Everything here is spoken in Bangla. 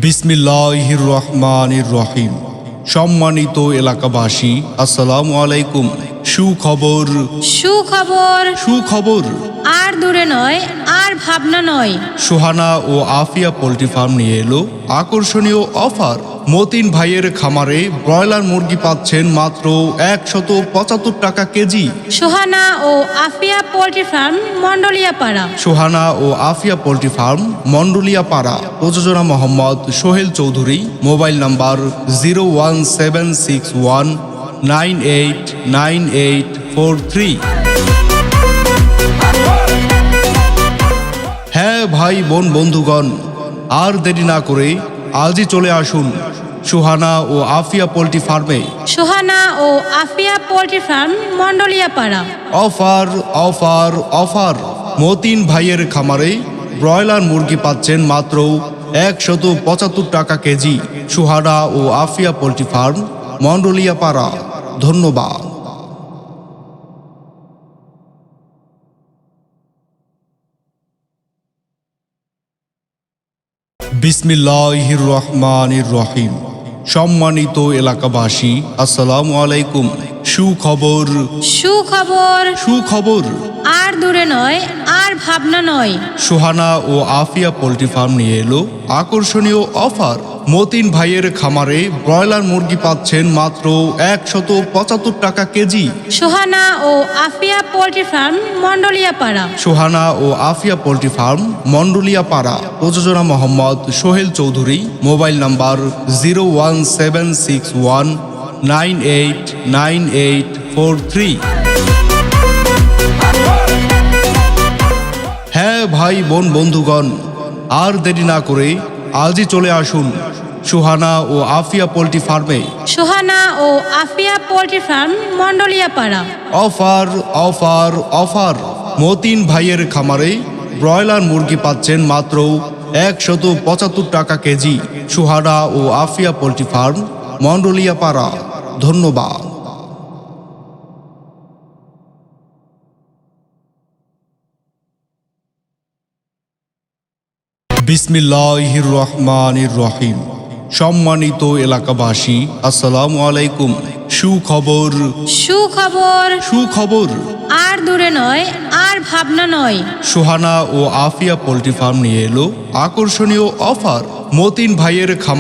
বিসমিল্লাহির রহমানির রহিম। সম্মানিত এলাকাবাসী, আসসালামু আলাইকুম। সুখবর সুখবর সুখবর আর দূরে নয়, আর ভাবনা নয়। সোহানা ও আফিয়া পোল্ট্রি ফার্ম নিয়ে এলো আকর্ষণীয় অফার। মতিন ভাইয়ের খামারে ব্রয়লার মুরগি পাচ্ছেন মাত্র ১৭৫ টাকা কেজি। সোহানা ও আফিয়া পোল্ট্রি ফার্ম, মন্ডলিয়াপাড়া। সোহানা ও আফিয়া পোল্ট্রি ফার্ম, মন্ডলিয়াপাড়া। প্রযোজনা মোহাম্মদ সোহেল চৌধুরী। Mobile number 01761989843। হ্যাঁ ভাই বোন বন্ধুগণ, আর দেরি না করে আজই চলে আসুন সোহানা ও আফিয়া পোল্ট্রি ফার্মে। সোহানা ও Afia poultry farm, Mondoliapara. Offer offer offer. Matin ভাইয়ের খামারে ব্রয়লার মুরগি পাচ্ছেন মাত্র ১৭৫ টাকা কেজি। সোহানা ও আফিয়া পোল্ট্রি ফার্ম, মন্ডলিয়াপাড়া। ধন্যবাদ। বিসমিল্লাহির রহমানির রহিম। সম্মানিত এলাকাবাসী, আসসালামু আলাইকুম। সুখবর সুখবর সুখবর আর দূরে নয়, আর ভাবনা নয়। সোহানা ও আফিয়া পোল্ট্রি ফার্ম নিয়ে এলো আকর্ষণীয় অফার। মতিন ভাইয়ের খামারে ব্রয়লার মুরগি পাচ্ছেন মাত্র ১৭৫ টাকা কেজি। সোহানা ও আফিয়া পোল্ট্রি ফার্ম, মন্ডলিয়াপাড়া। সোহানা ও আফিয়া পোল্ট্রি ফার্ম, মন্ডলিয়াপাড়া। প্রযোজনা মোহাম্মদ সোহেল চৌধুরী। Mobile number 01761989843। হ্যাঁ ভাই বোন বন্ধুগণ, আর দেরি না করে আজই চলে আসুন সোহানা ও আফিয়া পোল্ট্রি ফার্মে। সোহানা ও Afia poultry farm, Mondoliapara. Offer offer offer. Matin ভাইয়ের খামারে ব্রয়লার মুরগি পাচ্ছেন মাত্র ১৭৫ টাকা কেজি। সোহানা ও আফিয়া পোল্ট্রি ফার্ম, মন্ডলিয়াপাড়া। ধন্যবাদ। বিসমিল্লাহির রহমানির রহিম। সম্মানিত এলাকাবাসী, আসসালামু আলাইকুম। সুখবর সুখবর সুখবর আর দূরে নয়, আর ভাবনা নয়। সোহানা ও আফিয়া পোল্ট্রি ফার্ম নিয়ে এলো আকর্ষণীয় অফার। মতিন ভাইয়ের খামার